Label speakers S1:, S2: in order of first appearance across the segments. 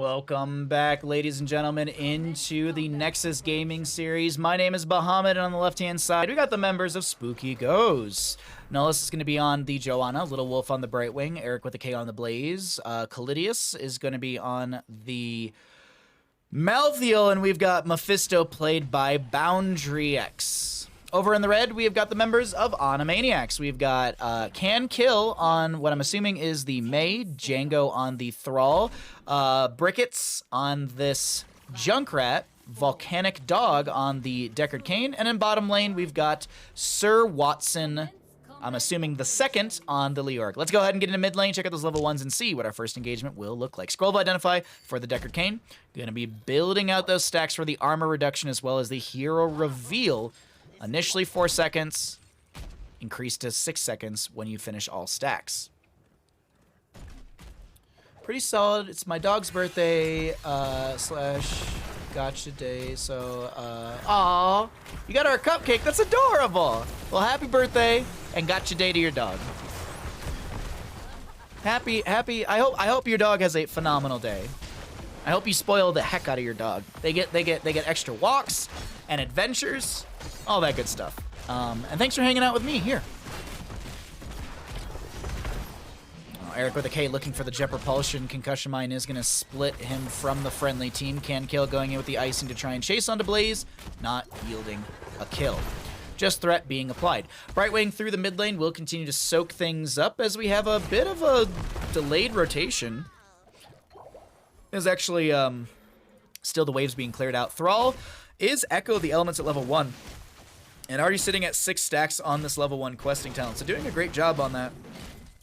S1: Welcome back, ladies and gentlemen, into the Nexus gaming series. My name is Bahamut, and on the left-hand side, we got the members of Spooky Ghosts. Nullus is going to be on the Joanna, Little Wolf on the Brightwing, Eric with a K on the Blaze. Callidius is going to be on the Malthiel, and we've got Mephisto played by Boundary X. Over in the red, we have got the members of Maniacs. We've got Can Kill on what I'm assuming is the May, Django on the Thrall, Brickets on this Junkrat, Volcanic Dog on the Deckard Cain, and in bottom lane, we've got Sir Watson, I'm assuming the second, on the Leorg. Let's go ahead and get into mid lane, check out those level 1s, and see what our first engagement will look like. Scroll of Identify for the Deckard Cain. Going to be building out those stacks for the armor reduction as well as the hero reveal. Initially 4 seconds, increased to 6 seconds when you finish all stacks. Pretty solid. It's my dog's birthday, slash gotcha day, so, aw, you got her a cupcake. That's adorable. Well, happy birthday and gotcha day to your dog. Happy, I hope your dog has a phenomenal day. I hope you spoil the heck out of your dog. They get extra walks and adventures, all that good stuff. And thanks for hanging out with me here. Eric with a K looking for the Jet Propulsion. Concussion Mine is going to split him from the friendly team. Can Kill going in with the icing to try and chase onto Blaze, not yielding a kill. Just threat being applied. Brightwing through the mid lane will continue to soak things up as we have a bit of a delayed rotation. There's actually still the waves being cleared out. Thrall is Echo the elements at level 1. And already sitting at 6 stacks on this level 1 questing talent. So doing a great job on that.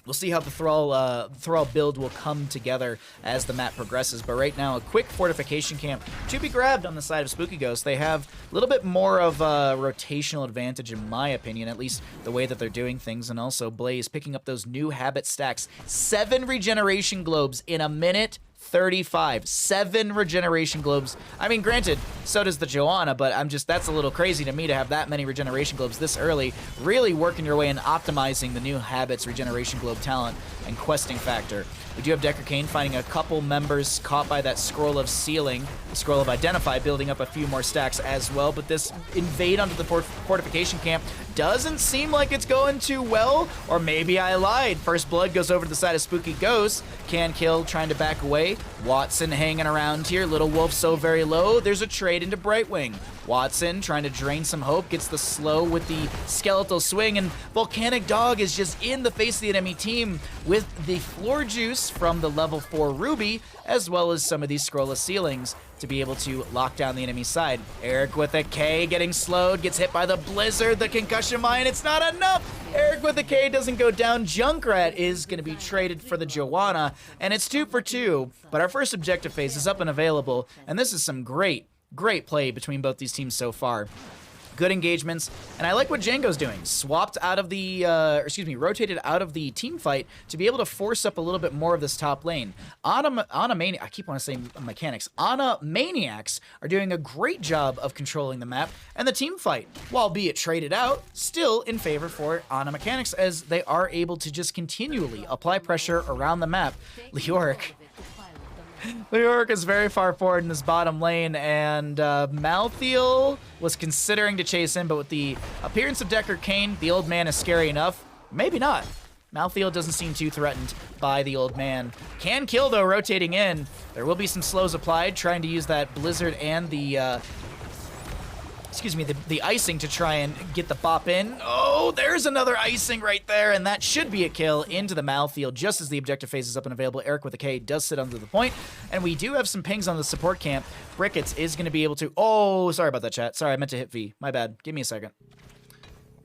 S1: We'll see how the Thrall build will come together as the map progresses. But right now, a quick fortification camp to be grabbed on the side of Spooky Ghost. They have a little bit more of a rotational advantage, in my opinion, at least the way that they're doing things. And also Blaze picking up those new habit stacks. 7 regeneration globes in a minute 35. 7 regeneration globes. I mean, granted, so does the Joanna, but that's a little crazy to me to have that many regeneration globes this early. Really working your way and optimizing the new habits, regeneration globe talent, and questing factor. We do have Deckard Cain finding a couple members caught by that Scroll of Sealing, Scroll of Identify, building up a few more stacks as well, but this invade onto the fortification camp doesn't seem like it's going too well, or maybe I lied. First Blood goes over to the side of Spooky Ghost. Can Kill trying to back away. Watson hanging around here. Little Wolf so very low. There's a trade into Brightwing. Watson trying to drain some hope, gets the slow with the skeletal swing, and Volcanic Dog is just in the face of the enemy team with the floor juice from the level 4 Ruby, as well as some of these Scroll of Ceilings to be able to lock down the enemy side. Eric with a K getting slowed, gets hit by the Blizzard, the Concussion Mine, it's not enough! Eric with a K doesn't go down. Junkrat is going to be traded for the Joanna, and it's 2 for 2, but our first objective phase is up and available, and this is some great play between both these teams so far. Good engagements, and I like what Django's doing. Swapped out of the, rotated out of the team fight to be able to force up a little bit more of this top lane. I keep wanting to say Mechanics. Maniacs are doing a great job of controlling the map, and the team fight, while be it traded out, still in favor for Mechanics as they are able to just continually apply pressure around the map. Leoric is very far forward in this bottom lane, and Malthiel was considering to chase in, but with the appearance of Deckard Cain, the old man is scary enough. Maybe not. Malthiel doesn't seem too threatened by the old man. Can Kill, though, rotating in. There will be some slows applied, trying to use that Blizzard and the icing to try and get the bop in. Oh, there's another icing right there, and that should be a kill into the Malthiel just as the objective phase is up and available. Eric with a K does sit under the point, and we do have some pings on the support camp. Brickets is going to be able to... Oh, sorry about that, chat. Sorry, I meant to hit V. My bad. Give me a second.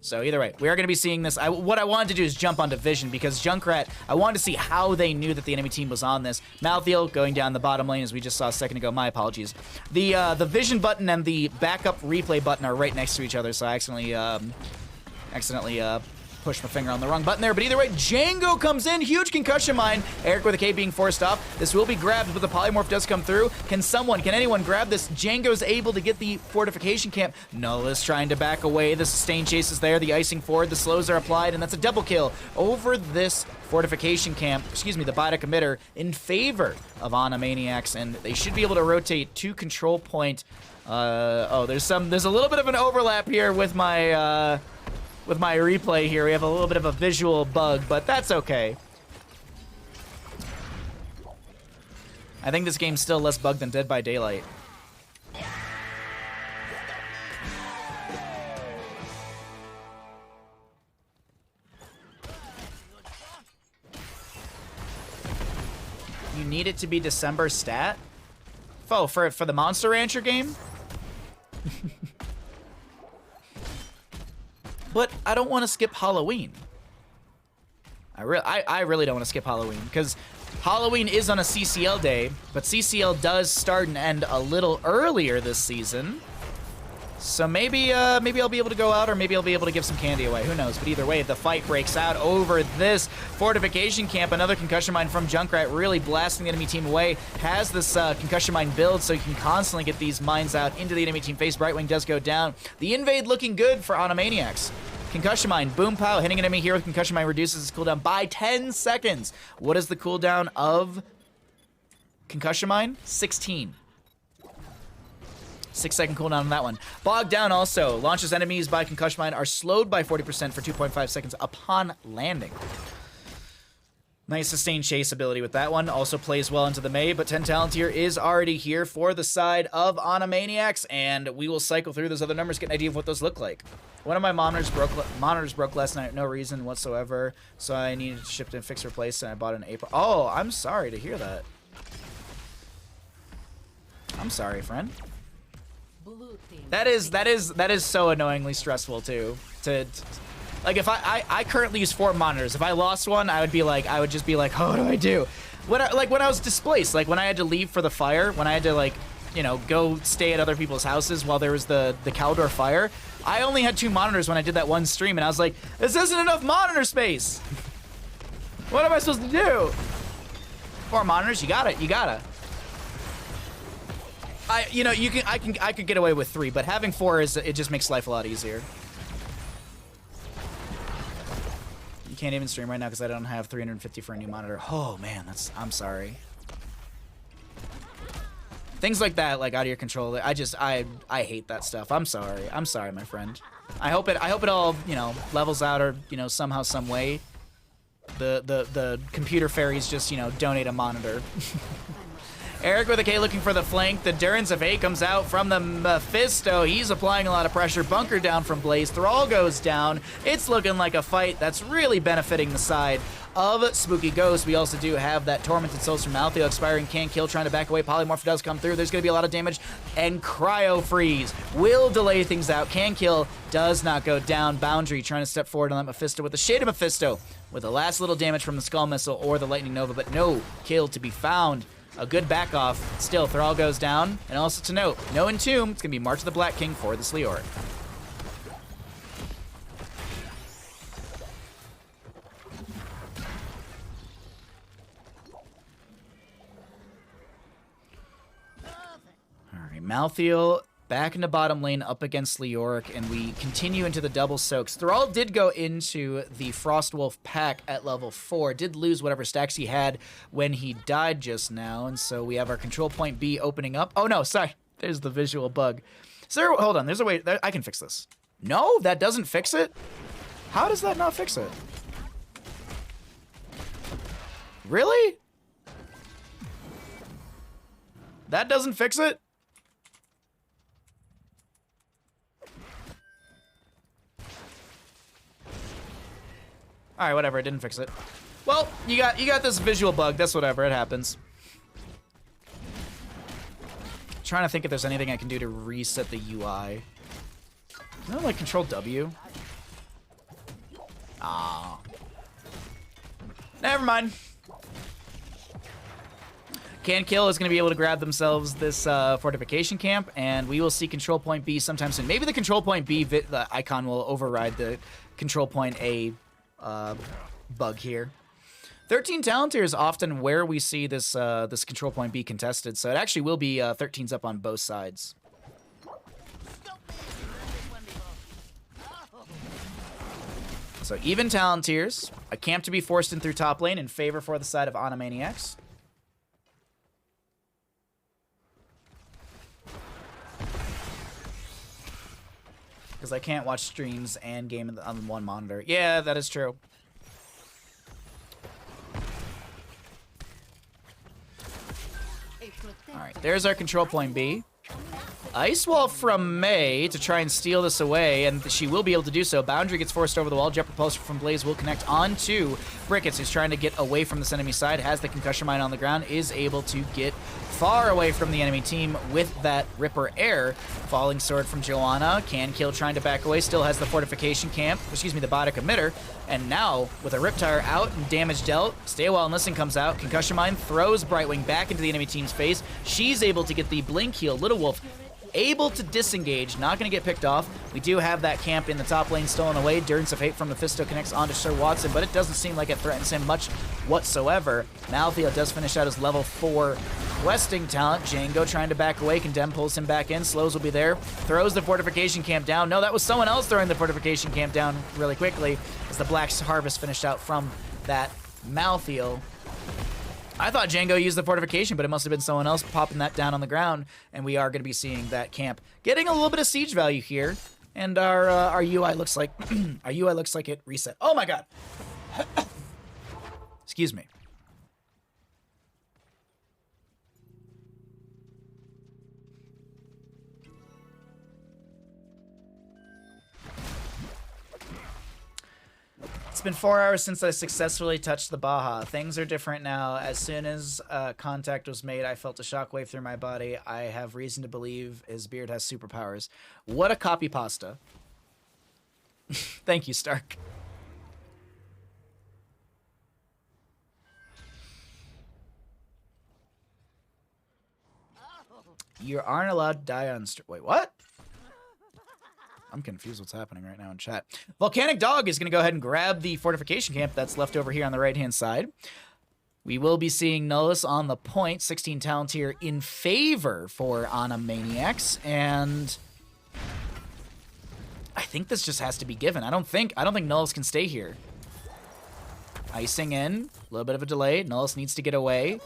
S1: So either way, we are going to be seeing this. What I wanted to do is jump onto Vision because Junkrat, I wanted to see how they knew that the enemy team was on this. Malthiel going down the bottom lane as we just saw a second ago. My apologies. The Vision button and the backup replay button are right next to each other, so I accidentally pushed my finger on the wrong button there, but either way, Django comes in, huge concussion mine. Eric with a K being forced off. This will be grabbed, but the polymorph does come through. Can anyone grab this? Django's able to get the fortification camp. Nullus trying to back away. The sustain chase is there. The icing forward. The slows are applied, and that's a double kill over this fortification camp, excuse me, the Biotic emitter in favor of Maniacs, and they should be able to rotate to control point. There's a little bit of an overlap here with my replay here. We have a little bit of a visual bug, but that's okay. I think this game's still less bugged than Dead by Daylight. You need it to be December stat? Oh, for the Monster Rancher game? But I don't want to skip Halloween. I really don't want to skip Halloween, because Halloween is on a CCL day, but CCL does start and end a little earlier this season. So maybe I'll be able to go out, or maybe I'll be able to give some candy away. Who knows? But either way, the fight breaks out over this fortification camp. Another concussion mine from Junkrat, really blasting the enemy team away. Has this concussion mine build, so you can constantly get these mines out into the enemy team face. Brightwing does go down. The invade looking good for Maniacs. Concussion mine, boom pow, hitting an enemy here with concussion mine reduces its cooldown by 10 seconds. What is the cooldown of concussion mine? 16. 6-second cooldown on that one. Bogged down also. Launches enemies by concussion mine are slowed by 40% for 2.5 seconds upon landing. Nice sustained chase ability with that one. Also plays well into the May, but 10 talent here is already here for the side of Maniacs, and we will cycle through those other numbers, get an idea of what those look like. One of my monitors broke last night, no reason whatsoever, so I needed to ship and fix replace, and I bought an April. Oh, I'm sorry to hear that. I'm sorry, friend. That is so annoyingly stressful too. Like, if I currently use 4 monitors. If I lost one, I would just be like, oh, what do I do? When I was displaced, like when I had to leave for the fire, when I had to, like, you know, go stay at other people's houses while there was the Caldor fire, I only had 2 monitors when I did that one stream, and I was like, this isn't enough monitor space. What am I supposed to do? 4 monitors, you gotta. I could get away with 3, but having 4 it just makes life a lot easier. You can't even stream right now because I don't have 350 for a new monitor. Oh man, I'm sorry. Things like that, like out of your control. I hate that stuff. I'm sorry, my friend. I hope it all, you know, levels out, or, you know, somehow, some way. The computer fairies just, you know, donate a monitor. Eric with a K looking for the flank. The Durance of A comes out from the Mephisto. He's applying a lot of pressure. Bunker down from Blaze. Thrall goes down. It's looking like a fight that's really benefiting the side of Spooky Ghost. We also do have that Tormented Souls from Malthael expiring. Can't kill, trying to back away. Polymorph does come through. There's going to be a lot of damage. And Cryo Freeze will delay things out. Can kill, does not go down. Boundary trying to step forward on that Mephisto with the Shade of Mephisto, with the last little damage from the Skull Missile or the Lightning Nova, but no kill to be found. A good back off. Still, Thrall goes down. And also to note, no Entomb. It's going to be March of the Black King for the Sleor. Alright, Malthael back into bottom lane up against Leoric, and we continue into the double soaks. Thrall did go into the Frostwolf pack at level 4, did lose whatever stacks he had when he died just now, and so we have our control point B opening up. Oh no, sorry, there's the visual bug. So hold on, there's a way, I can fix this. No, that doesn't fix it? How does that not fix it? Really? That doesn't fix it? Alright, whatever, it didn't fix it. Well, you got this visual bug, that's whatever, it happens. Trying to think if there's anything I can do to reset the UI. No, like Control W. Ah. Never mind. Can Kill is going to be able to grab themselves this fortification camp, and we will see Control Point B sometime soon. Maybe the Control Point B the icon will override the Control Point A bug here. 13 talent tier is often where we see this this control point be contested, so it actually will be 13s up on both sides. So even talent tiers, a camp to be forced in through top lane in favor for the side of Maniacs. Because I can't watch streams and game on one monitor. Yeah, that is true. Alright, there's our control point B. Ice Wall from Mei to try and steal this away, and she will be able to do so. Boundary gets forced over the wall. Jet Propulsion from Blaze will connect onto Brickets, who's trying to get away from this enemy side, has the concussion mine on the ground, is able to get far away from the enemy team with that Ripper Air. Falling Sword from Joanna. Can Kill trying to back away, still has the fortification camp, excuse me, the Biotic Emitter, and now with a Riptire out and damage dealt, Stay a While and Listen comes out. Concussion Mine throws Brightwing back into the enemy team's face. She's able to get the Blink heal. Little Wolf able to disengage, not going to get picked off. We do have that camp in the top lane stolen away. Durance of Hate from Mephisto connects onto Sir Watson, but it doesn't seem like it threatens him much whatsoever. Malthael does finish out his level 4 questing talent. Django trying to back away. Condemn pulls him back in. Slows will be there. Throws the fortification camp down. No, that was someone else throwing the fortification camp down really quickly as the Black Harvest finished out from that Malthael. I thought Django used the fortification, but it must have been someone else popping that down on the ground, and we are going to be seeing that camp getting a little bit of siege value here, and our UI looks like our UI looks like it reset. Oh my god! Excuse me. It's been 4 hours since I successfully touched the Baja. Things are different now. As soon as contact was made, I felt a shockwave through my body. I have reason to believe his beard has superpowers. What a copy pasta. Thank you, Stark. You aren't allowed to die on... Wait, what? I'm confused what's happening right now in chat. Volcanic Dog is going to go ahead and grab the fortification camp that's left over here on the right-hand side. We will be seeing Nullus on the point. 16 talent here in favor for Maniacs, and I think this just has to be given. I don't think Nullus can stay here. Icing in, a little bit of a delay. Nullus needs to get away.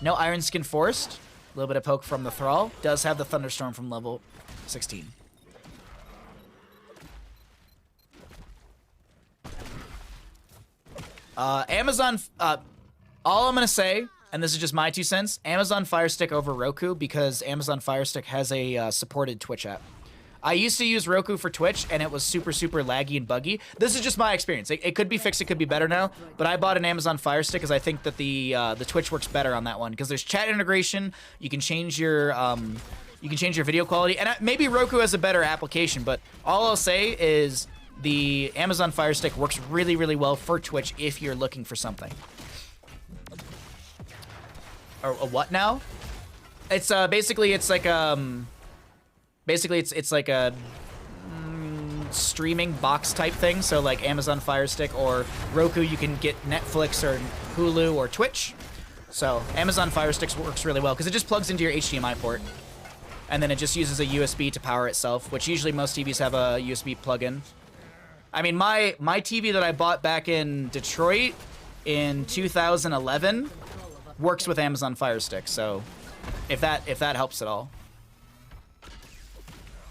S1: No Iron Skin forced. A little bit of poke from the Thrall. Does have the Thunderstorm from level 16. Amazon, all I'm going to say, and this is just my 2 cents, Amazon Fire Stick over Roku, because Amazon Fire Stick has a supported Twitch app. I used to use Roku for Twitch, and it was super, super laggy and buggy. This is just my experience. It could be fixed, it could be better now, but I bought an Amazon Fire Stick because I think that the Twitch works better on that one, because there's chat integration, you can change your video quality, and maybe Roku has a better application, but all I'll say is the Amazon Fire Stick works really, really well for Twitch if you're looking for something. Or a what now? It's basically it's like it's like a streaming box type thing. So like Amazon Fire Stick or Roku, you can get Netflix or Hulu or Twitch. So Amazon Fire Stick works really well because it just plugs into your HDMI port, and then it just uses a USB to power itself, which usually most TVs have a USB plug-in. I mean, my TV that I bought back in Detroit in 2011 works with Amazon Fire Stick, so if that helps at all.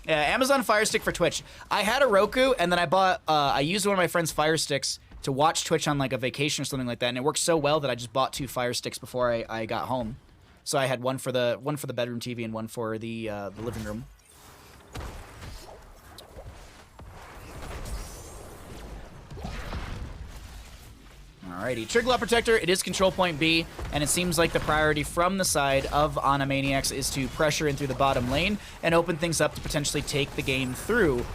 S1: Yeah, Amazon Fire Stick for Twitch. I had a Roku, and then I used one of my friend's Fire Sticks to watch Twitch on like a vacation or something like that, and it worked so well that I just bought 2 Fire Sticks before I got home. So I had one for the bedroom TV and one for the living room. Alrighty, Triglaw Protector, it is control point B, and it seems like the priority from the side of Maniacs is to pressure in through the bottom lane and open things up to potentially take the game through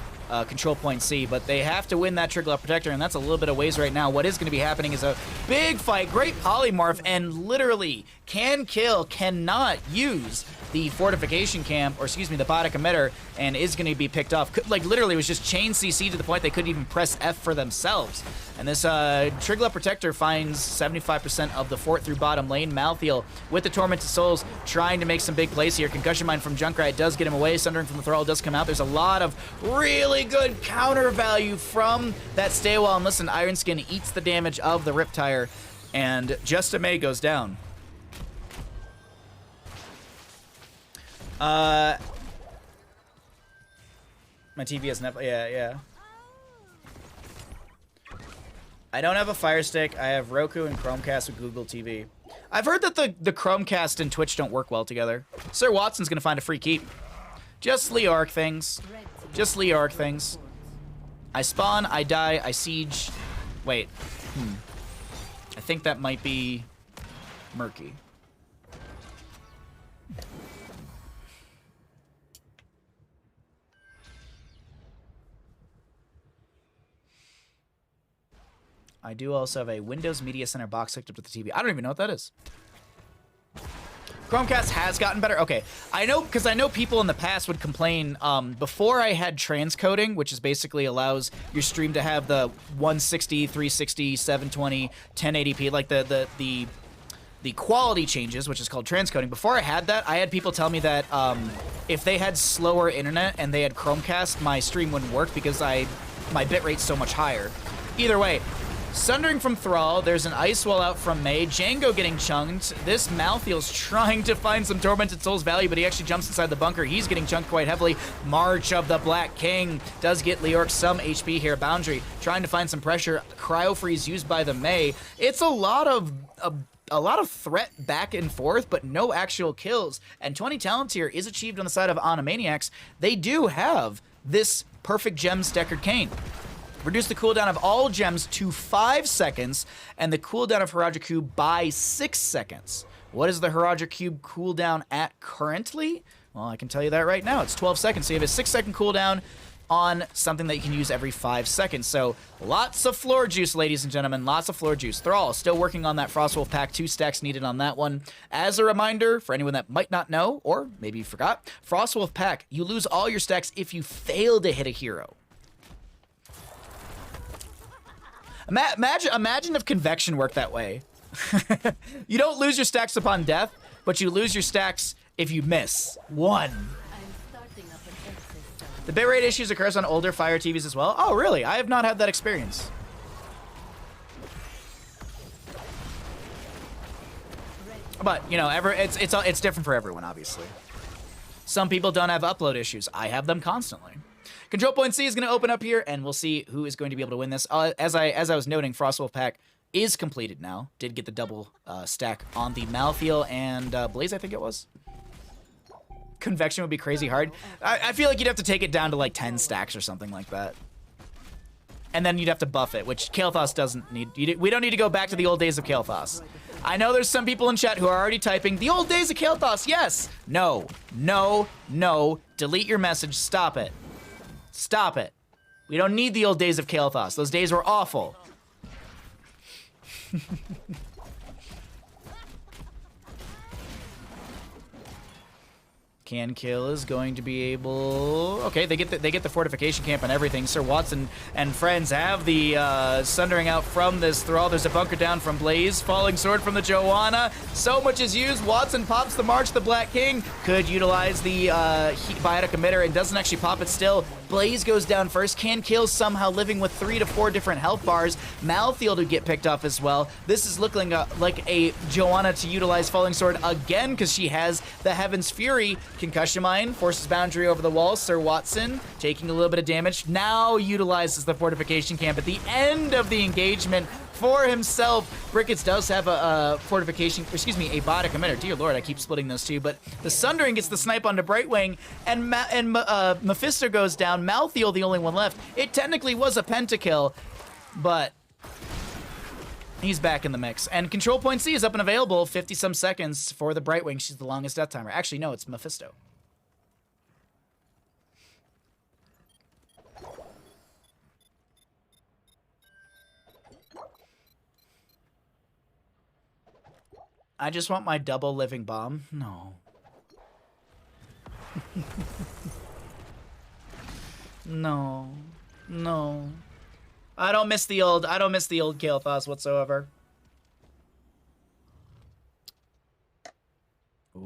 S1: control point C, but they have to win that Triglaw Protector, and that's a little bit of ways right now. What is going to be happening is a big fight, great polymorph, and literally cannot use the fortification camp, or excuse me, the Biotic Emitter, and is going to be picked off. Like, literally, it was just chain CC to the point they couldn't even press F for themselves. And And this Trigla Protector finds 75% of the fort through bottom lane. Malthael with the Tormented Souls trying to make some big plays here. Concussion Mine from Junkrat does get him away. Sundering from the Thrall does come out. There's a lot of really good counter value from that stay while. And listen, Iron Skin eats the damage of the Riptire, and Just a May goes down. My TV has Netflix. Yeah. I don't have a Fire Stick. I have Roku and Chromecast with Google TV. I've heard that the Chromecast and Twitch don't work well together. Sir Watson's gonna find a free keep. Just Leark things. Just Leark things. I spawn, I die, I siege. Wait. I think that might be murky. I do also have a Windows Media Center box hooked up to the TV. I don't even know what that is. Chromecast has gotten better. Okay, I know, because I know people in the past would complain. Before I had transcoding, which is basically allows your stream to have the 160, 360, 720, 1080p, like the quality changes, which is called transcoding. Before I had that, I had people tell me that if they had slower internet and they had Chromecast, my stream wouldn't work because my bitrate's so much higher. Either way, Sundering from Thrall, there's an Ice Wall out from May, Django getting chunked. This Malthael's trying to find some Tormented Souls value, but he actually jumps inside the bunker. He's getting chunked quite heavily. March of the Black King does get Leorc some HP here. Boundary trying to find some pressure. Cryo Freeze used by the May. It's a lot of threat back and forth, but no actual kills. And 20 talents here is achieved on the side of Maniacs. They do have this perfect gem Steckered Cane. Reduce the cooldown of all gems to 5 seconds, and the cooldown of Haradra Cube by 6 seconds. What is the Haradra Cube cooldown at currently? Well, I can tell you that right now. It's 12 seconds, so you have a 6-second cooldown on something that you can use every 5 seconds. So lots of floor juice, ladies and gentlemen, lots of floor juice. Thrall still working on that Frostwolf pack. 2 stacks needed on that one. As a reminder, for anyone that might not know, or maybe you forgot, Frostwolf pack, you lose all your stacks if you fail to hit a hero. Imagine if Convection worked that way. You don't lose your stacks upon death, but you lose your stacks if you miss one. The bitrate issues occurs on older Fire TVs as well. Oh, really? I have not had that experience. But, you know, it's different for everyone, obviously. Some people don't have upload issues. I have them constantly. Control Point C is going to open up here, and we'll see who is going to be able to win this. As I was noting, Frostwolf pack is completed now. Did get the double stack on the Malthael and Blaze, I think it was. Convection would be crazy hard. I feel like you'd have to take it down to like 10 stacks or something like that. And then you'd have to buff it, which Kael'thas doesn't need. We don't need to go back to the old days of Kael'thas. I know there's some people in chat who are already typing, the old days of Kael'thas, yes! No, no, no, delete your message, stop it. Stop it. We don't need the old days of Kael'thas. Those days were awful. Can Kill is going to be able... Okay, they get the fortification camp and everything. Sir Watson and friends have the Sundering out from this Thrall. There's a bunker down from Blaze. Falling Sword from the Joanna. So much is used. Watson pops the March the Black King. Could utilize the Biotic Emitter and doesn't actually pop it still. Blaze goes down first. Can Kill somehow living with 3 to 4 different health bars. Malthael to get picked off as well. This is looking like a Joanna to utilize Falling Sword again because she has the Heaven's Fury. Concussion Mine forces Boundary over the wall. Sir Watson taking a little bit of damage. Now utilizes the fortification camp at the end of the engagement for himself. Brickets does have a fortification, excuse me, a Biotic Emitter. Dear Lord, I keep splitting those two. But the Sundering gets the snipe onto Brightwing, and Mephisto goes down. Malthael, the only one left. It technically was a pentakill, but he's back in the mix. And Control Point C is up and available, 50-some seconds for the Brightwing. She's the longest death timer. Actually, no, it's Mephisto. I just want my double living bomb. No. No. No. I don't miss the old Kael'thas whatsoever.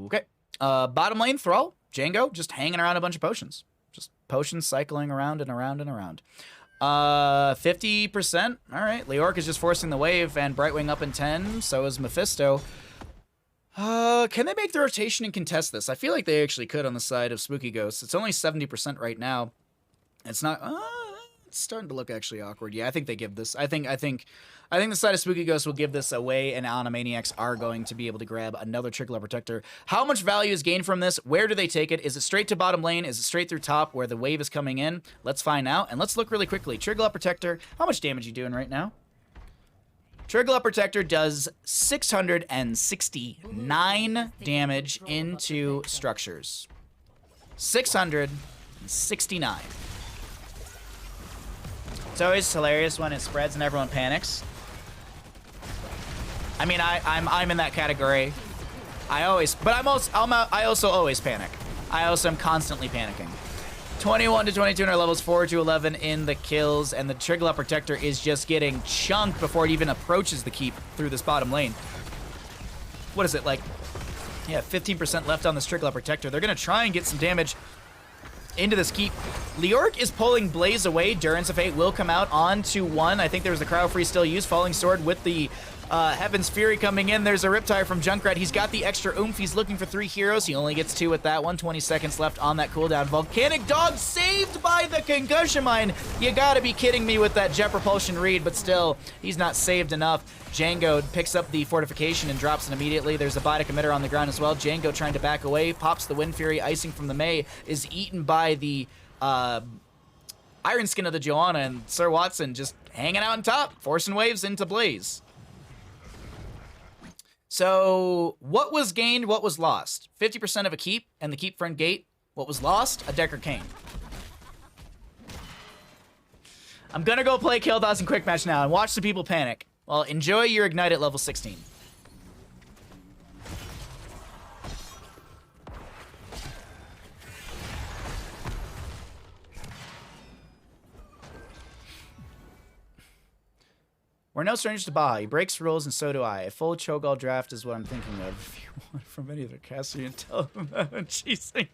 S1: Okay. Bottom lane, Thrall, Django, just hanging around a bunch of potions. Just potions cycling around and around and around. 50%. All right. Leoric is just forcing the wave, and Brightwing up in 10. So is Mephisto. Can they make the rotation and contest this? I feel like they actually could on the side of Spooky Ghosts. It's only 70% right now. It's not... it's starting to look actually awkward. Yeah, I think they give this. I think the side of Spooky Ghosts will give this away, and Maniacs are going to be able to grab another Trickle Protector. How much value is gained from this? Where do they take it? Is it straight to bottom lane? Is it straight through top where the wave is coming in? Let's find out, and let's look really quickly. Trickle Protector, how much damage are you doing right now? Trickle Protector does 669 damage into structures. 669. It's always hilarious when it spreads and everyone panics. I mean, I'm in that category. I also always panic. I also am constantly panicking. 21 to 22 in our levels, 4 to 11 in the kills, and the Trickle Protector is just getting chunked before it even approaches the keep through this bottom lane. What is it, like? Yeah, 15% left on this Trickle Protector. They're going to try and get some damage into this keep. Leoric is pulling Blaze away. Durance of Fate will come out onto 1. I think there was the Cryo Freeze still used. Falling Sword with the Heaven's Fury coming in. There's a Riptire from Junkrat. He's got the extra oomph. He's looking for 3 heroes. He only gets 2 with that one. 20 seconds left on that cooldown. Volcanic Dog saved by the Concussion Mine. You gotta be kidding me with that Jet Propulsion read, but still, he's not saved enough. Django picks up the Fortification and drops it immediately. There's a Biotic Emitter on the ground as well. Django trying to back away. Pops the Wind Fury. Icing from the Mei is eaten by the Iron Skin of the Joanna, and Sir Watson just hanging out on top, forcing waves into Blaze. So, what was gained, what was lost? 50% of a keep, and the keep front gate. What was lost? A Decker Cane. I'm gonna go play Kael'thas in quick match now and watch the people panic. Well, enjoy your Ignite at level 16. We're no strangers to Baha. He breaks rules, and so do I. A full Cho'Gall draft is what I'm thinking of. If you want from any other caster, you tell them about cheesing.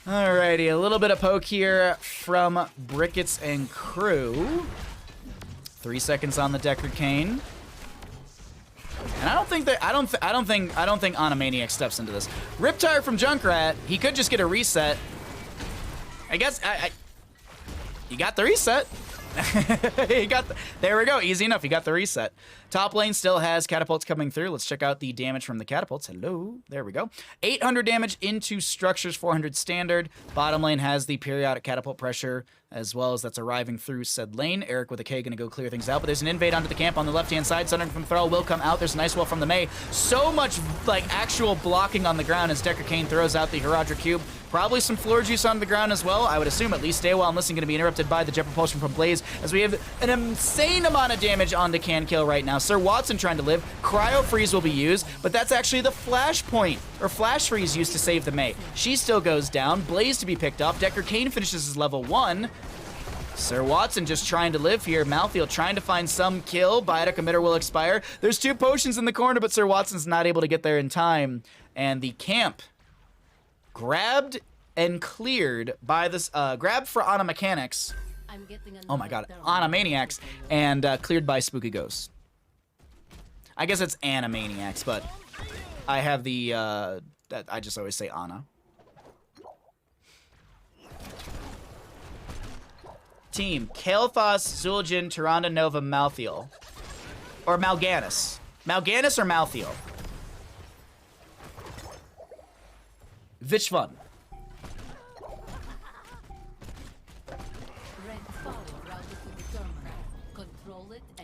S1: Alrighty, a little bit of poke here from Brickets and crew. 3 seconds on the Decker Cane. And I don't think Animaniac steps into this. Riptire from Junkrat. He could just get a reset. I guess you got the reset. There we go. Easy enough. You got the reset. Top lane still has catapults coming through. Let's check out the damage from the catapults. Hello. There we go. 800 damage into structures, 400 standard. Bottom lane has the periodic catapult pressure, as well as that's arriving through said lane. Eric with a K gonna go clear things out, but there's an invade onto the camp on the left-hand side. Sudden from Thrall will come out. There's a nice wall from the Mei. So much like actual blocking on the ground as Decker Cane throws out the Herodra Cube. Probably some floor juice on the ground as well. I would assume at least Stay While and Listen going to be interrupted by the Jet Propulsion from Blaze, as we have an insane amount of damage onto Can Kill right now. Sir Watson trying to live. Cryo Freeze will be used, but that's actually the Flash Point, or Flash Freeze used to save the Mei. She still goes down. Blaze to be picked up. Decker Cane finishes his level 1. Sir Watson just trying to live here. Malthael trying to find some kill. Biotic Emitter will expire. There's 2 potions in the corner, but Sir Watson's not able to get there in time. And the camp grabbed and cleared by this, grabbed for Mechanics. Oh my god, Maniacs, and cleared by Spooky Ghosts. I guess it's Maniacs, but I have the, I just always say Ana. Team, Kael'thas, Zul'jin, Tyrande Nova, Malthael. Or Mal'Ganis. Mal'Ganis or Malthael? Which one?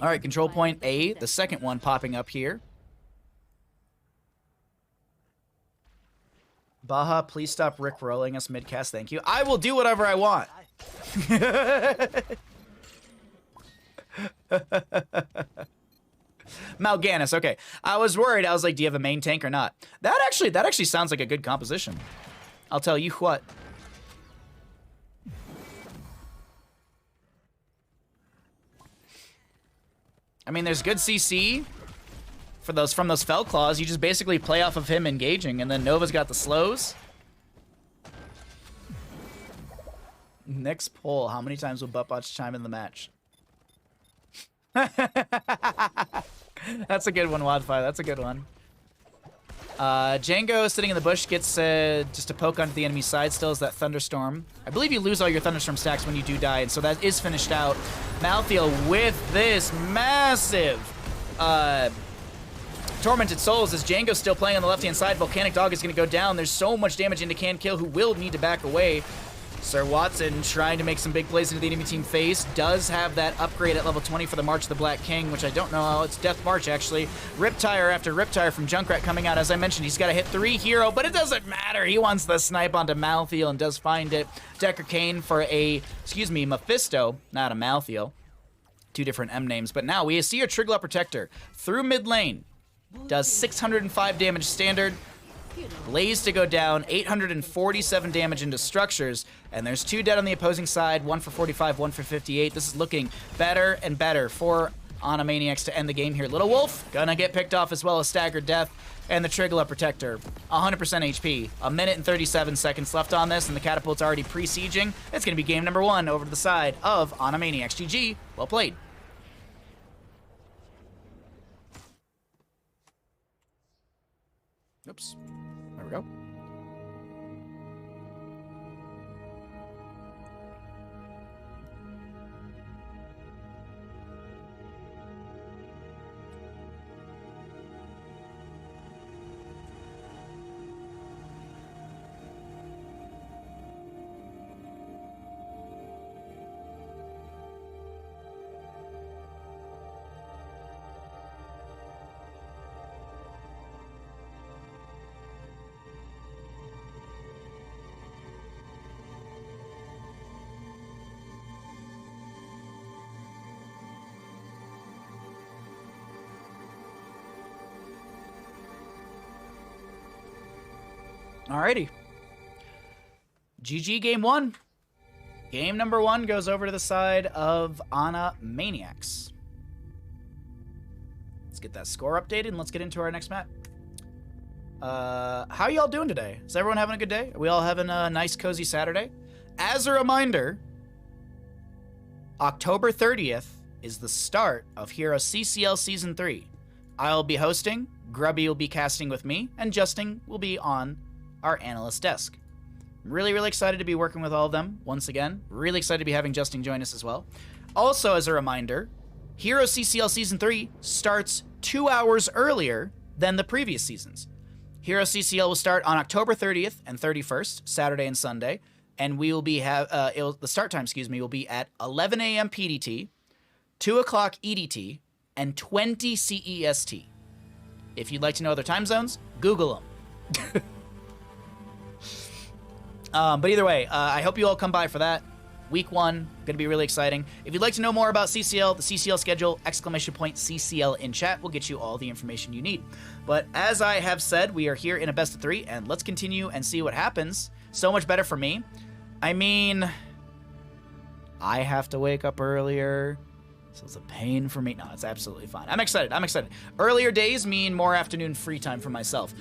S1: All right, control point A, the second one popping up here. Baha, please stop Rick-rolling us mid-cast, thank you. I will do whatever I want. Mal'Ganis, okay. I was worried. I was like, do you have a main tank or not? That actually sounds like a good composition. I'll tell you what. I mean, there's good CC for those from those Fell Claws. You just basically play off of him engaging, and then Nova's got the slows. Next poll, how many times will Buttbots chime in the match? That's a good one, Wildfire. That's a good one. Django sitting in the bush gets just a poke onto the enemy side still as that Thunderstorm. I believe you lose all your Thunderstorm stacks when you do die, and so that is finished out. Malthael with this massive Tormented Souls as Django's still playing on the left-hand side. Volcanic Dog is going to go down. There's so much damage into Can Kill, who will need to back away. Sir Watson trying to make some big plays into the enemy team face. Does have that upgrade at level 20 for the March of the Black King, which I don't know how. It's Death March, actually. Riptire after Riptire from Junkrat coming out. As I mentioned, he's got to hit 3 hero, but it doesn't matter. He wants the snipe onto Malthael and does find it. Decker Kane for a, Mephisto, not a Malthael. 2 different M names. But now we see a Triglav Protector through mid lane. Does 605 damage standard. Blaze to go down, 847 damage into structures, and there's 2 dead on the opposing side, 1 for 45, 1 for 58. This is looking better and better for Maniacs to end the game here. Little Wolf gonna get picked off as well as Staggered Death, and the Triglav Protector, 100% HP. 1 minute and 37 seconds left on this, and the Catapult's already pre-sieging. It's gonna be game number 1 over to the side of Maniacs. GG, well played. Oops. There we go. Alrighty. GG game 1. Game number 1 goes over to the side of Maniacs. Let's get that score updated and let's get into our next map. How y'all doing today? Is everyone having a good day? Are we all having a nice, cozy Saturday? As a reminder, October 30th is the start of Hero CCL Season 3. I'll be hosting, Grubby will be casting with me, and Justin will be on our analyst desk. I'm really, really excited to be working with all of them once again. Really excited to be having Justin join us as well. Also, as a reminder, Hero CCL Season 3 starts 2 hours earlier than the previous seasons. Hero CCL will start on October 30th and 31st, Saturday and Sunday, and we will be the start time, will be at 11 a.m. PDT, 2 o'clock EDT, and 20 CEST. If you'd like to know other time zones, Google them. But either way, I hope you all come by for that. Week 1, going to be really exciting. If you'd like to know more about CCL, the CCL schedule, !CCL in chat will get you all the information you need. But as I have said, we are here in a best of 3, and let's continue and see what happens. So much better for me. I mean, I have to wake up earlier, so it's a pain for me. No, it's absolutely fine. I'm excited. I'm excited. Earlier days mean more afternoon free time for myself.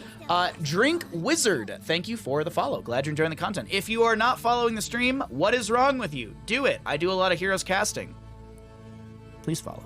S1: Drink Wizard, thank you for the follow. Glad you're enjoying the content. If you are not following the stream, what is wrong with you? Do it. I do a lot of Heroes casting. Please follow.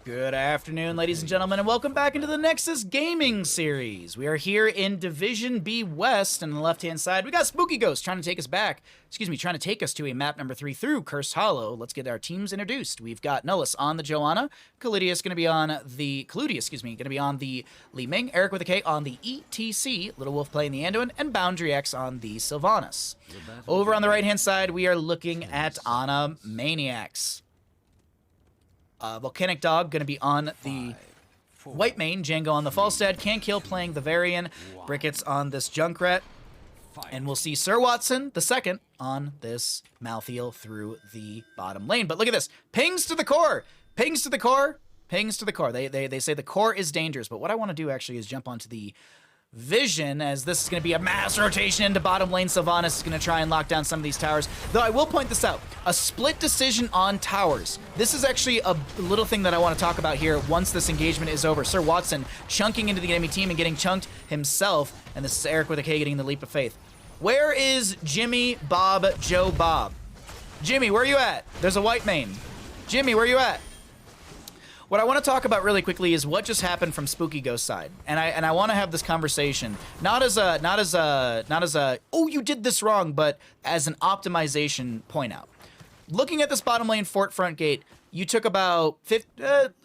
S1: Good afternoon, ladies and gentlemen, and welcome back into the Nexus Gaming Series. We are here in Division B West, and on the left-hand side, we got Spooky Ghost trying to take us back, trying to take us to a map number 3 through Cursed Hollow. Let's get our teams introduced. We've got Nullus on the Joanna, Caludius going to be on the, going to be on the Li Ming, Eric with a K on the ETC, Little Wolf playing the Anduin, and Boundary X on the Sylvanas. Over on the right-hand side, we are looking at Maniacs. Volcanic Dog going to be on the white main, Django on the Falstad, Can Kill playing the Varian, Brickets on this Junkrat, and we'll see Sir Watson the second on this Malthael through the bottom lane. But look at this. Pings to the core. Pings to the core. Pings to the core. They say the core is dangerous, but what I want to do actually is jump onto the Vision, as this is going to be a mass rotation into bottom lane. Sylvanas is going to try and lock down some of these towers. Though I will point this out. A split decision on towers. This is actually a little thing that I want to talk about here once this engagement is over. Sir Watson chunking into the enemy team and getting chunked himself. And this is Eric with a K getting the leap of faith. Where is Jimmy, Bob, Joe, Bob? Jimmy, where are you at? There's a white main. Jimmy, where are you at? What I want to talk about really quickly is what just happened from Spooky Ghost's side, and I want to have this conversation not as a oh, you did this wrong, but as an optimization point out. Looking at this bottom lane fort front gate, you took about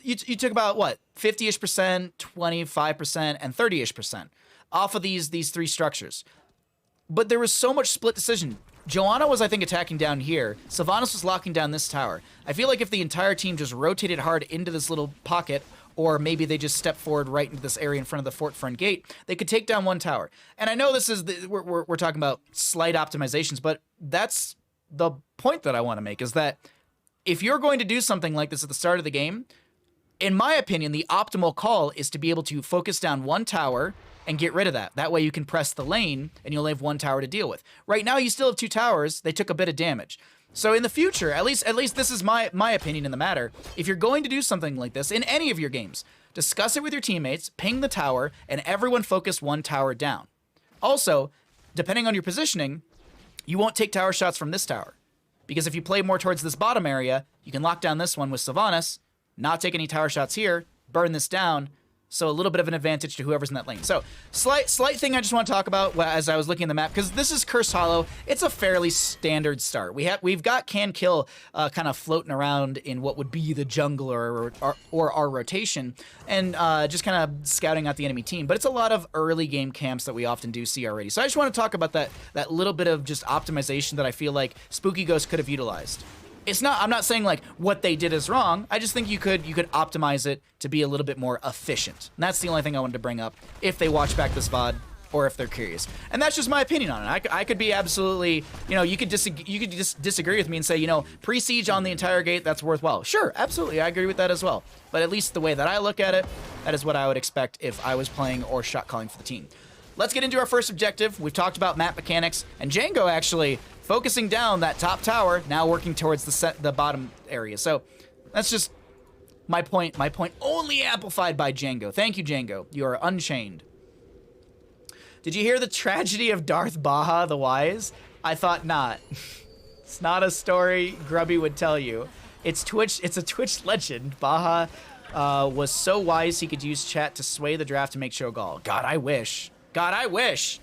S1: you took about what 50-ish%, 25%, and 30-ish% off of these three structures, but there was so much split decision. Joanna was, I think, attacking down here. Sylvanas was locking down this tower. I feel like if the entire team just rotated hard into this little pocket, or maybe they just step forward right into this area in front of the fort front gate, they could take down one tower. And I know this is we're talking about slight optimizations, but that's the point that I want to make, is that if you're going to do something like this at the start of the game, in my opinion, the optimal call is to be able to focus down one tower and get rid of that. That way you can press the lane and you'll have one tower to deal with. Right now you still have two towers. They took a bit of damage. So in the future, at least this is my opinion in the matter, if you're going to do something like this in any of your games, discuss it with your teammates, ping the tower, and everyone focus one tower down. Also, depending on your positioning, you won't take tower shots from this tower. Because if you play more towards this bottom area, you can lock down this one with Sylvanas, not take any tower shots here, burn this down. So a little bit of an advantage to whoever's in that lane. So slight thing I just want to talk about as I was looking at the map, because this is Cursed Hollow. It's a fairly standard start. We've got Can Kill kind of floating around in what would be the jungler or our rotation, and just kind of scouting out the enemy team. But it's a lot of early game camps that we often do see already. So I just want to talk about that little bit of just optimization that I feel like Spooky Ghost could have utilized. I'm not saying like what they did is wrong. I just think you could optimize it to be a little bit more efficient. And that's the only thing I wanted to bring up if they watch back this VOD or if they're curious. And that's just my opinion on it. I could be absolutely, you could just disagree with me and say, pre-siege on the entire gate, that's worthwhile. Sure, absolutely, I agree with that as well. But at least the way that I look at it, that is what I would expect if I was playing or shot calling for the team. Let's get into our first objective. We've talked about map mechanics, and Django actually focusing down that top tower, now working towards the bottom area. So that's just my point. My point only amplified by Django. Thank you, Django. You are unchained. Did you hear the tragedy of Darth Baha the Wise? I thought not. It's not a story Grubby would tell you. It's a Twitch legend. Baha was so wise he could use chat to sway the draft to make Shogal. God, I wish. God, I wish.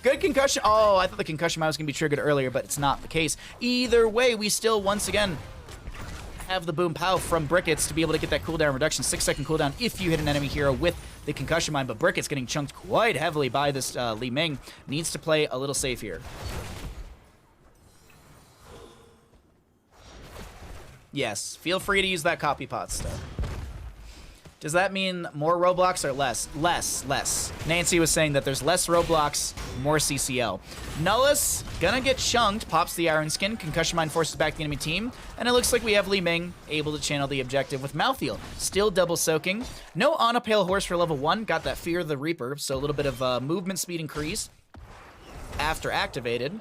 S1: Good concussion. Oh, I thought the concussion mine was going to be triggered earlier, but it's not the case. Either way, we still, once again, have the boom pow from Brickets to be able to get that cooldown reduction. 6-second cooldown if you hit an enemy hero with the concussion mine, but Brickets getting chunked quite heavily by this Li Ming. Needs to play a little safe here. Yes, feel free to use that copy pot stuff. Does that mean more Roblox or less? Less. Nancy was saying that there's less Roblox, more CCL. Nullus, gonna get chunked, pops the Iron Skin, Concussion Mine forces back the enemy team, and it looks like we have Li Ming able to channel the objective with Malthael. Still double soaking. No On a Pale Horse for level 1, got that Fear of the Reaper, so a little bit of movement speed increase after activated,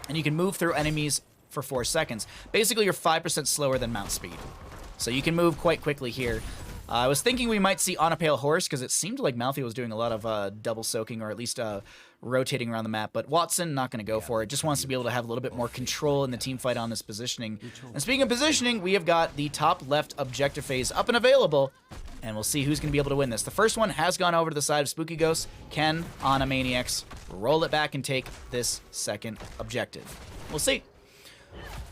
S1: and you can move through enemies for 4 seconds. Basically, you're 5% slower than mount speed. So you can move quite quickly here. I was thinking we might see On a Pale Horse because it seemed like Malthael was doing a lot of double soaking or at least rotating around the map, but Watson not going to go for it. Just wants to be able to have a little bit more control in the team fight on this positioning. And speaking of positioning, we have got the top left objective phase up and available, and we'll see who's going to be able to win this. The first one has gone over to the side of Spooky Ghost. Can on a Maniacs roll it back and take this second objective? We'll see.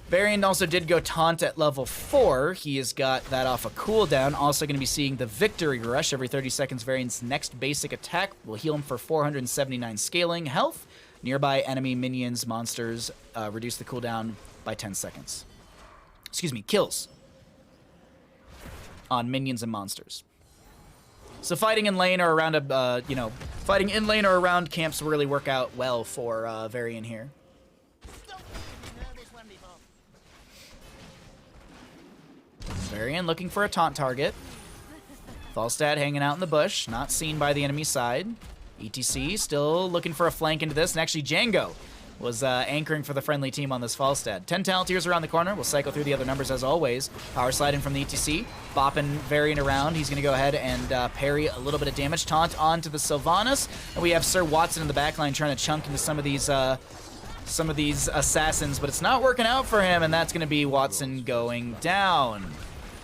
S1: Varian also did go taunt at level 4. He has got that off a cooldown. Also going to be seeing the Victory Rush. Every 30 seconds, Varian's next basic attack will heal him for 479 scaling health. Nearby enemy minions, monsters, reduce the cooldown by 10 seconds. Excuse me, kills. on minions and monsters. So fighting in lane or around fighting in lane or around camps really work out well for Varian here. Varian looking for a taunt target. Falstad hanging out in the bush, not seen by the enemy side. ETC still looking for a flank into this, and actually Django was anchoring for the friendly team on this Falstad. 10 Talontiers around the corner. We'll cycle through the other numbers as always. Power sliding from the ETC. Bopping Varian around. He's going to go ahead and parry a little bit of damage. Taunt onto the Sylvanas. And we have Sir Watson in the backline trying to chunk into some of these assassins, but it's not working out for him, and that's going to be Watson going down.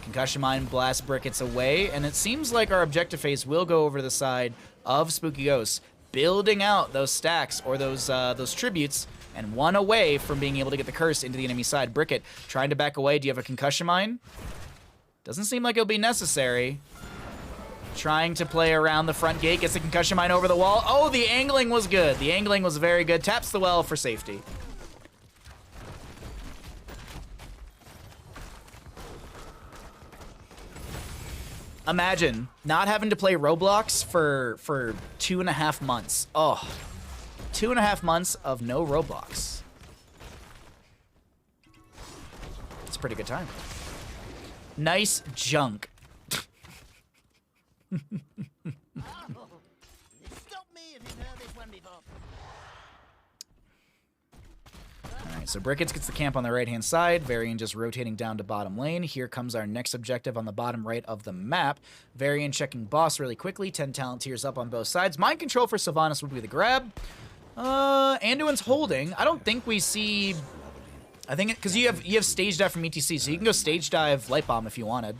S1: Concussion Mine blast Brickets away, and it seems like our objective phase will go over to the side of Spooky Ghosts, building out those stacks or those tributes, and one away from being able to get the curse into the enemy side. Bricket trying to back away. Do you have a Concussion Mine? Doesn't seem like it'll be necessary. Trying to play around the front gate, gets the Concussion Mine over the wall. Oh, the angling was good. The angling was very good. Taps the well for safety. Imagine not having to play Roblox for 2.5 months. Oh, 2.5 months of no Roblox. It's a pretty good time. Nice junk. Alright, so Brickets gets the camp on the right-hand side. Varian just rotating down to bottom lane. Here comes our next objective on the bottom right of the map. Varian checking boss really quickly. 10 Talontiers up on both sides. Mind control for Sylvanas would be the grab. Anduin's holding. I don't think we see... I think because you have stage dive from ETC, so you can go stage dive Light Bomb if you wanted.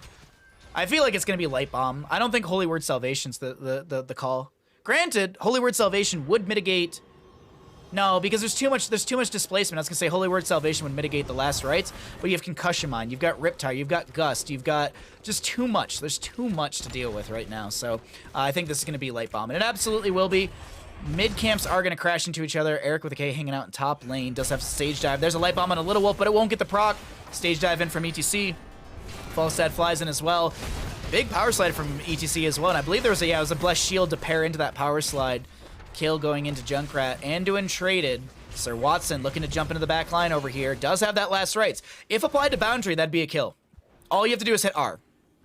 S1: I feel like it's going to be Light Bomb. I don't think Holy Word Salvation's the call. Granted, Holy Word Salvation would mitigate... No, because there's too much displacement. I was going to say Holy Word Salvation would mitigate the last rites, but you have Concussion Mine, you've got Riptire, you've got Gust, you've got just too much. There's too much to deal with right now, so I think this is going to be Light Bomb, and it absolutely will be. Mid camps are going to crash into each other. Eric with a K hanging out in top lane, does have Stage Dive. There's a Light Bomb on a Little Wolf, but it won't get the proc. Stage Dive in from ETC. Falstad flies in as well. Big power slide from ETC as well, and I believe there was it was a Blessed Shield to pair into that power slide. Kill going into Junkrat. Anduin traded. Sir Watson looking to jump into the back line over here. Does have that last rights. If applied to Boundary, that'd be a kill. All you have to do is hit R.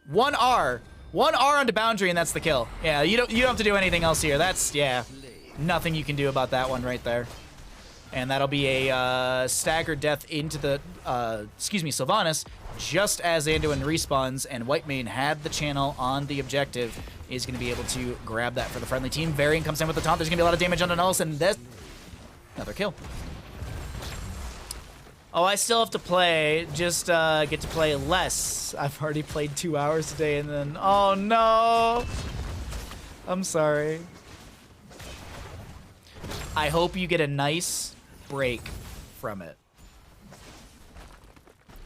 S1: One R onto Boundary, and that's the kill. Yeah, you don't have to do anything else here. That's, yeah, nothing you can do about that one right there. And that'll be a staggered death into the, Sylvanas, just as Anduin respawns, and Whitemane had the channel on the objective, is going to be able to grab that for the friendly team. Varian comes in with the taunt. There's going to be a lot of damage on Nullus, and this... Another kill. Oh, I still have to play, just get to play less. I've already played 2 hours today, and then... Oh, no! I'm sorry. I hope you get a nice break from it.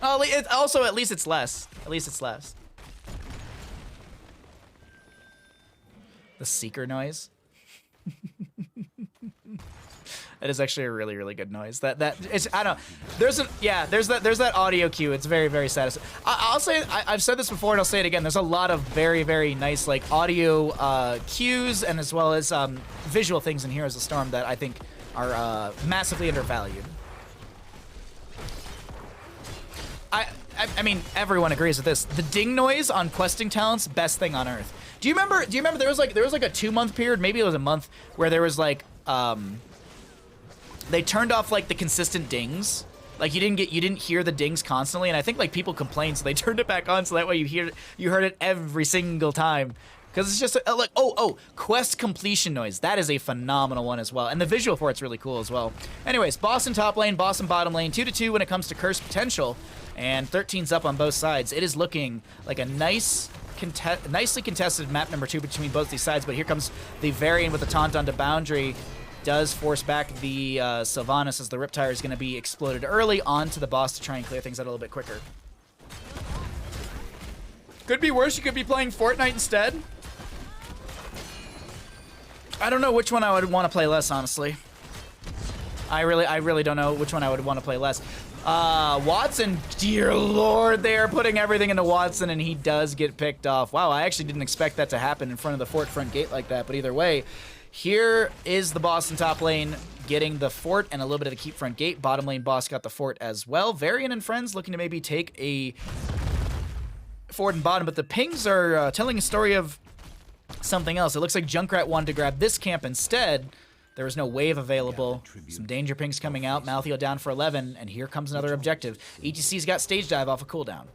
S1: Oh, also, at least it's less. At least it's less. The Seeker noise. That is actually a really, really good noise. That it's, I don't know. There's that audio cue. It's very, very satisfying. I'll say I've said this before and I'll say it again. There's a lot of very, very nice like audio cues and as well as visual things in Heroes of the Storm that I think are massively undervalued. I mean, everyone agrees with this. The ding noise on questing talents, best thing on earth. Do you remember there was like a 2-month period, maybe it was a month, where there was like they turned off like the consistent dings. Like you didn't hear the dings constantly, and I think like people complained, so they turned it back on so that way you heard it every single time. Because it's just like, quest completion noise. That is a phenomenal one as well. And the visual for it's really cool as well. Anyways, boss in top lane, boss in bottom lane. 2-2 when it comes to curse potential. And 13's up on both sides. It is looking like a nicely contested map number 2 between both these sides. But here comes the Varian with the taunt onto Boundary. Does force back the Sylvanas as the Riptire is going to be exploded early onto the boss to try and clear things out a little bit quicker. Could be worse. You could be playing Fortnite instead. I don't know which one I would want to play less, honestly. I really don't know which one I would want to play less. Watson, dear Lord, they are putting everything into Watson, and he does get picked off. Wow, I actually didn't expect that to happen in front of the fort front gate like that, but either way, here is the boss in top lane getting the fort and a little bit of the keep front gate. Bottom lane boss got the fort as well. Varian and friends looking to maybe take a fort and bottom, but the pings are telling a story of something else. It looks like Junkrat wanted to grab this camp instead. There was no wave available. Some danger pings coming out. Malthael down for 11, and here comes another objective. ETC's got stage dive off a cooldown.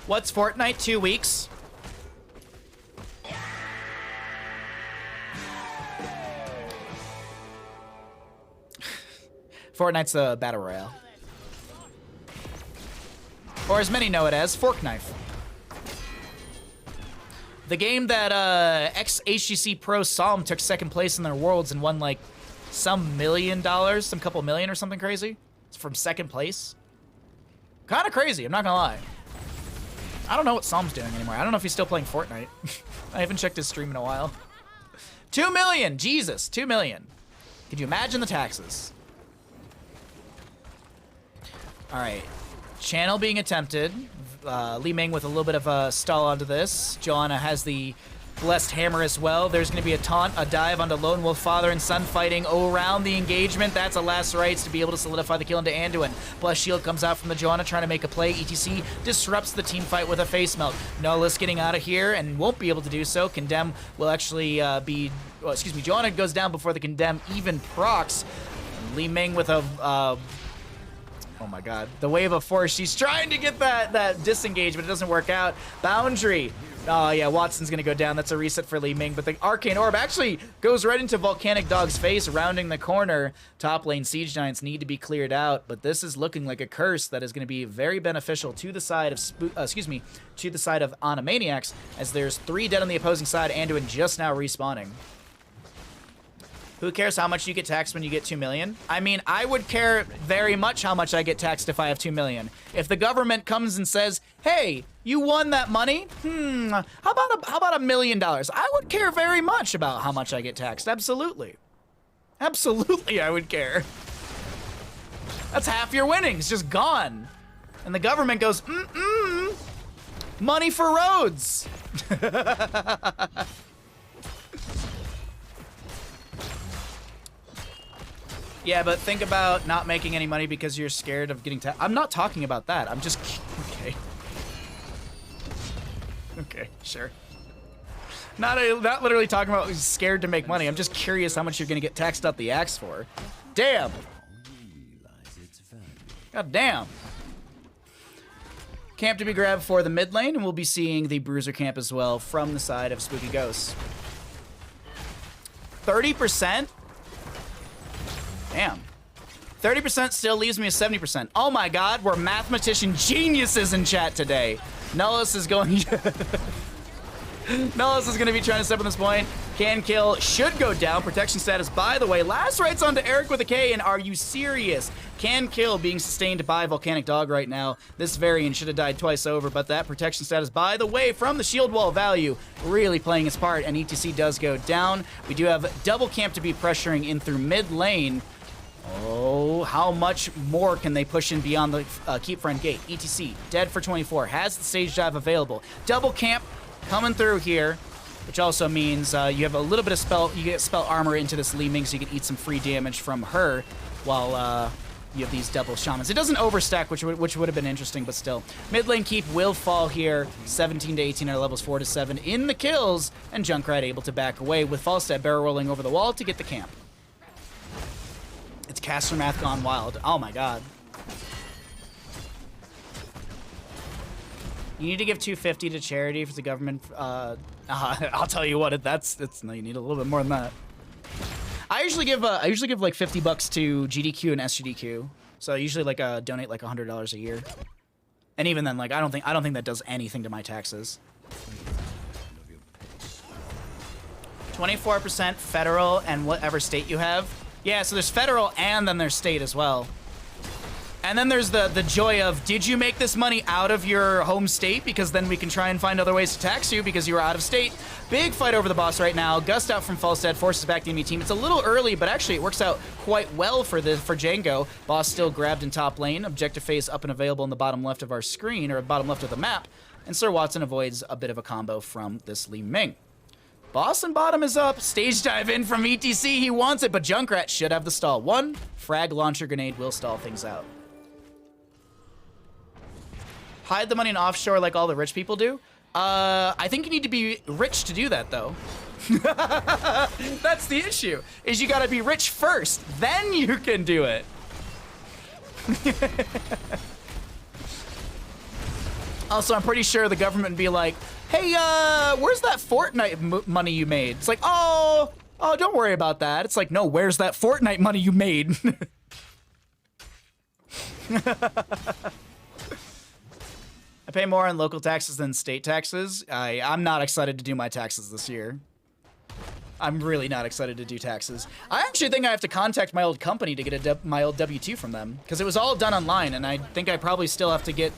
S1: What's Fortnite? 2 weeks. Fortnite's a battle royale. Or as many know it as, Fork Knife. The game that ex-HGC Pro Psalm took second place in their Worlds and won like some $1 million, some couple million or something crazy. It's from second place. Kind of crazy, I'm not gonna lie. I don't know what Psalm's doing anymore. I don't know if he's still playing Fortnite. I haven't checked his stream in a while. 2 million, Jesus, 2 million. Could you imagine the taxes? All right, channel being attempted. Li Ming with a little bit of a stall onto this. Joanna has the blessed hammer as well. There's going to be a taunt, a dive onto Lone Wolf, father and son fighting around the engagement. That's a last rites to be able to solidify the kill into Anduin. Blessed shield comes out from the Joanna trying to make a play. ETC disrupts the team fight with a face melt. Nihilus getting out of here and won't be able to do so. Condemn will actually be, well, excuse me, Joanna goes down before the Condemn even procs. Li Ming with a oh my god. The wave of force. She's trying to get that disengage, but it doesn't work out. Boundary. Oh yeah, Watson's gonna go down. That's a reset for Li Ming, but the Arcane Orb actually goes right into Volcanic Dog's face, rounding the corner. Top lane Siege Giants need to be cleared out, but this is looking like a curse that is gonna be very beneficial to the side of, to the side of Maniacs, as there's 3 dead on the opposing side. Anduin just now respawning. Who cares how much you get taxed when you get 2 million? I mean, I would care very much how much I get taxed if I have 2 million. If the government comes and says, hey, you won that money, how about $1 million? I would care very much about how much I get taxed, absolutely. Absolutely, I would care. That's half your winnings, just gone. And the government goes, money for roads. Yeah, but think about not making any money because you're scared of getting taxed. I'm not talking about that. I'm just... Okay. Okay, sure. Not literally talking about scared to make money. I'm just curious how much you're going to get taxed out the axe for. Damn. God damn. Camp to be grabbed for the mid lane, and we'll be seeing the Bruiser camp as well from the side of Spooky Ghosts. 30%? Damn. 30% still leaves me a 70%. Oh my god, we're mathematician geniuses in chat today. Nihilus is going... Nihilus is going to be trying to step on this point. Can kill, should go down. Protection status, by the way. Last rights onto Eric with a K, and are you serious? Can kill being sustained by Volcanic Dog right now. This variant should have died twice over, but that protection status, by the way, from the shield wall value, really playing its part, and ETC does go down. We do have double camp to be pressuring in through mid lane. Oh, how much more can they push in beyond the keep front gate? ETC, dead for 24, has the stage dive available. Double camp coming through here, which also means you have a little bit of spell, you get spell armor into this Li Ming, so you can eat some free damage from her while you have these double shamans. It doesn't overstack, which would have been interesting, but still. Mid lane keep will fall here, 17 to 18 at levels 4 to 7 in the kills, and Junkrat able to back away with Falstad barrel rolling over the wall to get the camp. It's caster math gone wild. Oh my god. You need to give $250 to charity for the government. I'll tell you what, no, you need a little bit more than that. I usually give like $50 to GDQ and SGDQ. So I usually like donate like $100 a year. And even then, like I don't think that does anything to my taxes. 24% federal and whatever state you have. Yeah, so there's federal and then there's state as well. And then there's the joy of, did you make this money out of your home state? Because then we can try and find other ways to tax you because you were out of state. Big fight over the boss right now. Gust out from Falstad, forces back the enemy team. It's a little early, but actually it works out quite well for Django. Boss still grabbed in top lane. Objective phase up and available in the bottom left of our screen, or bottom left of the map. And Sir Watson avoids a bit of a combo from this Li Ming. Boss and bottom is up. Stage dive in from ETC. He wants it, but Junkrat should have the stall. One frag launcher grenade will stall things out. Hide the money in offshore like all the rich people do. I think you need to be rich to do that, though. That's the issue, is you gotta be rich first, then you can do it. Also, I'm pretty sure the government would be like, hey, where's that Fortnite money you made? It's like, oh, don't worry about that. It's like, no, where's that Fortnite money you made? I pay more on local taxes than state taxes. I'm not excited to do my taxes this year. I'm really not excited to do taxes. I actually think I have to contact my old company to get my old W-2 from them, because it was all done online, and I think I probably still have to get...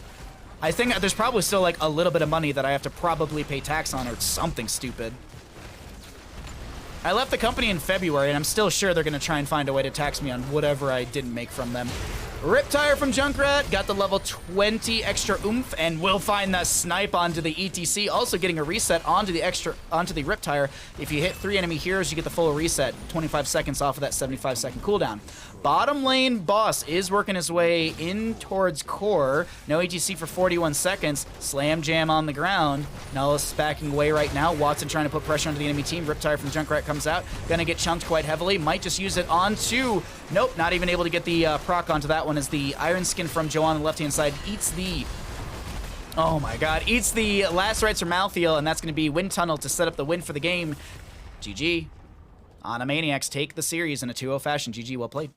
S1: I think there's probably still like a little bit of money that I have to probably pay tax on or something stupid. I left the company in February, and I'm still sure they're going to try and find a way to tax me on whatever I didn't make from them. Rip Tire from Junkrat, got the level 20 extra oomph, and will find that snipe onto the ETC, also getting a reset onto the Rip Tire. If you hit 3 enemy heroes, you get the full reset, 25 seconds off of that 75-second cooldown. Bottom lane boss is working his way in towards core. No ETC for 41 seconds. Slam jam on the ground. Nullus backing away right now. Watson trying to put pressure onto the enemy team. Rip Tire from Junkrat comes out. Gonna get chunked quite heavily. Might just use it onto... Nope, not even able to get the proc onto that one as the Iron Skin from Joe on the left-hand side eats the... Oh my god, eats the last rites from Malthael, and that's going to be Wind Tunnel to set up the win for the game. GG. Maniacs take the series in a 2-0 fashion. GG, well played.